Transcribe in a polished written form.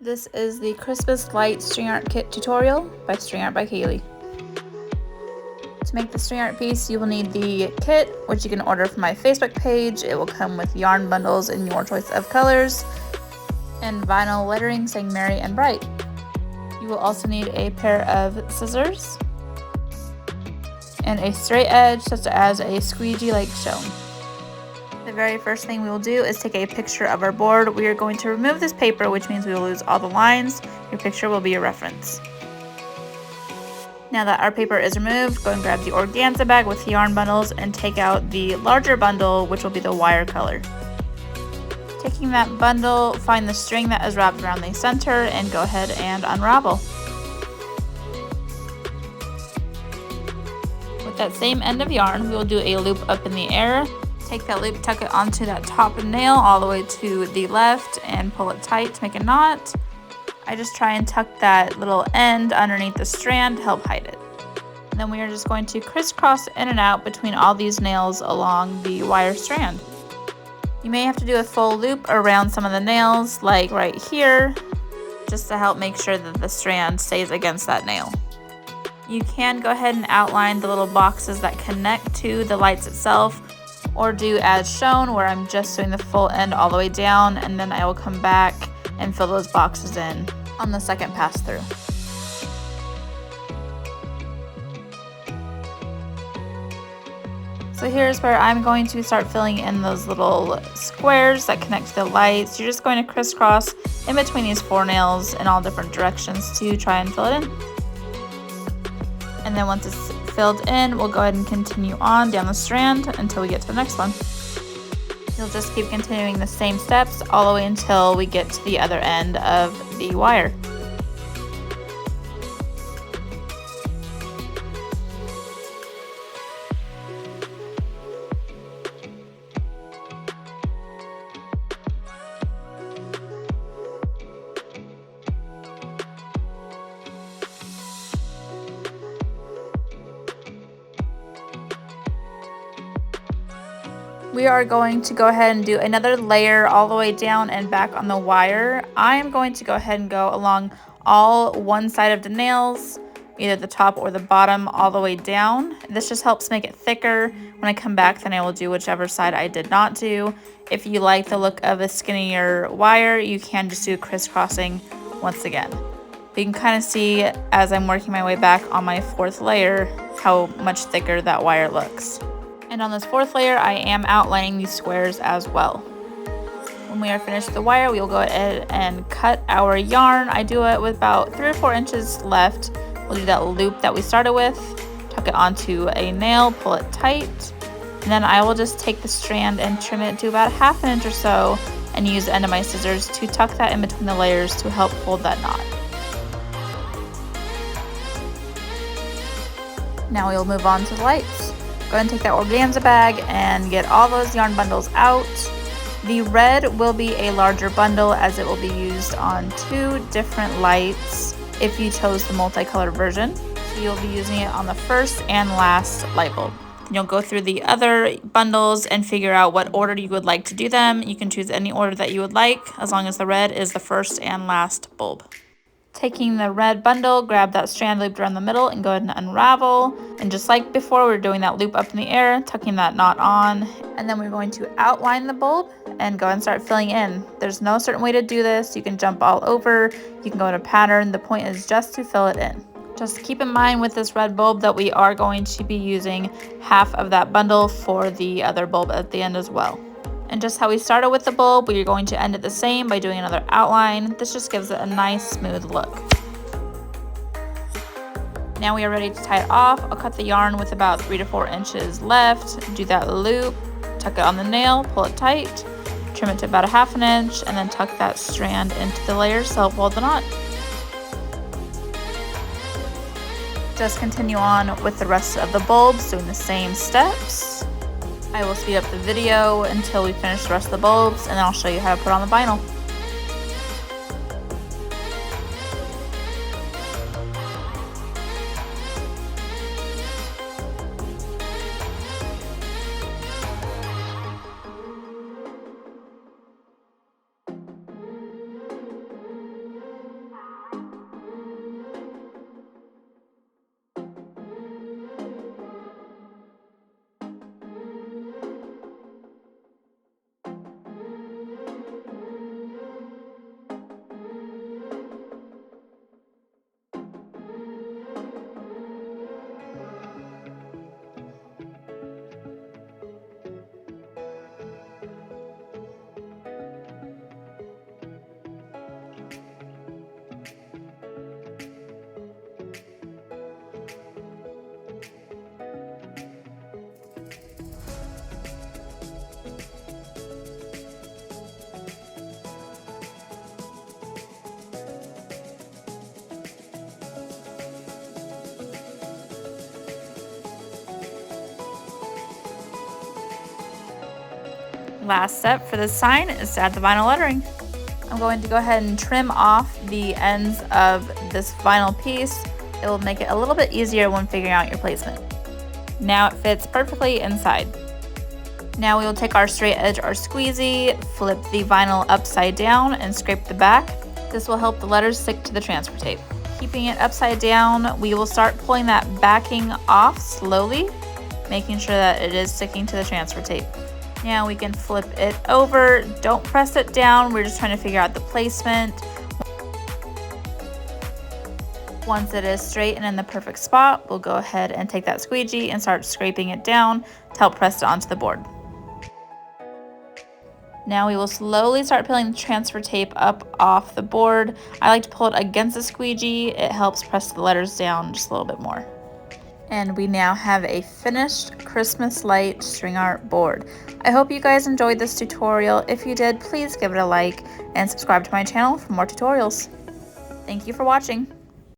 This is the Christmas Light String Art Kit tutorial by String Art by Kaylee. To make the string art piece, you will need the kit, which you can order from my Facebook page. It will come with yarn bundles in your choice of colors and vinyl lettering saying Merry and Bright. You will also need a pair of scissors and a straight edge such as a squeegee like shown. The very first thing we will do is take a picture of our board. We are going to remove this paper, which means we will lose all the lines. Your picture will be your reference. Now that our paper is removed, go and grab the organza bag with the yarn bundles and take out the larger bundle, which will be the wire color. Taking that bundle, find the string that is wrapped around the center and go ahead and unravel. With that same end of yarn, we will do a loop up in the air. Take that loop, tuck it onto that top nail all the way to the left and pull it tight to make a knot. I just try and tuck that little end underneath the strand to help hide it. And then we are just going to crisscross in and out between all these nails along the wire strand. You may have to do a full loop around some of the nails, like right here, just to help make sure that the strand stays against that nail. You can go ahead and outline the little boxes that connect to the lights itself, or do as shown where I'm just doing the full end all the way down, and then I will come back and fill those boxes in on the second pass through. So here's where I'm going to start filling in those little squares that connect to the lights. You're just going to crisscross in between these 4 nails in all different directions to try and fill it in. And then once it's filled in, we'll go ahead and continue on down the strand until we get to the next one. You'll just keep continuing the same steps all the way until we get to the other end of the wire. We are going to go ahead and do another layer all the way down and back on the wire. I am going to go ahead and go along all one side of the nails, either the top or the bottom, all the way down. This just helps make it thicker. When I come back, then I will do whichever side I did not do. If you like the look of a skinnier wire, you can just do crisscrossing once again. But you can kind of see as I'm working my way back on my 4th layer how much thicker that wire looks. And on this 4th layer, I am outlining these squares as well. When we are finished with the wire, we will go ahead and cut our yarn. I do it with about 3 or 4 inches left. We'll do that loop that we started with, tuck it onto a nail, pull it tight, and then I will just take the strand and trim it to about 1/2 inch or so and use the end of my scissors to tuck that in between the layers to help hold that knot. Now we'll move on to the lights. Go ahead and take that organza bag and get all those yarn bundles out. The red will be a larger bundle as it will be used on 2 different lights if you chose the multicolored version. So you'll be using it on the first and last light bulb. Then you'll go through the other bundles and figure out what order you would like to do them. You can choose any order that you would like as long as the red is the first and last bulb. Taking the red bundle, grab that strand looped around the middle and go ahead and unravel. And just like before, we're doing that loop up in the air, tucking that knot on. And then we're going to outline the bulb and go and start filling in. There's no certain way to do this. You can jump all over. You can go in a pattern. The point is just to fill it in. Just keep in mind with this red bulb that we are going to be using half of that bundle for the other bulb at the end as well. And just how we started with the bulb, we are going to end it the same by doing another outline. This just gives it a nice smooth look. Now we are ready to tie it off. I'll cut the yarn with about 3 to 4 inches left, do that loop, tuck it on the nail, pull it tight, trim it to about 1/2 inch, and then tuck that strand into the layers to help hold the knot. Just continue on with the rest of the bulbs, doing the same steps. I will speed up the video until we finish the rest of the bulbs, and then I'll show you how to put on the vinyl. Last step for this sign is to add the vinyl lettering. I'm going to go ahead and trim off the ends of this vinyl piece. It will make it a little bit easier when figuring out your placement. Now it fits perfectly inside. Now we will take our straight edge, our squeegee, flip the vinyl upside down and scrape the back. This will help the letters stick to the transfer tape. Keeping it upside down, we will start pulling that backing off slowly, making sure that it is sticking to the transfer tape. Now we can flip it over. Don't press it down. We're just trying to figure out the placement. Once it is straight and in the perfect spot, we'll go ahead and take that squeegee and start scraping it down to help press it onto the board. Now we will slowly start peeling the transfer tape up off the board. I like to pull it against the squeegee. It helps press the letters down just a little bit more. And we now have a finished Christmas light string art board. I hope you guys enjoyed this tutorial. If you did, please give it a like and subscribe to my channel for more tutorials. Thank you for watching.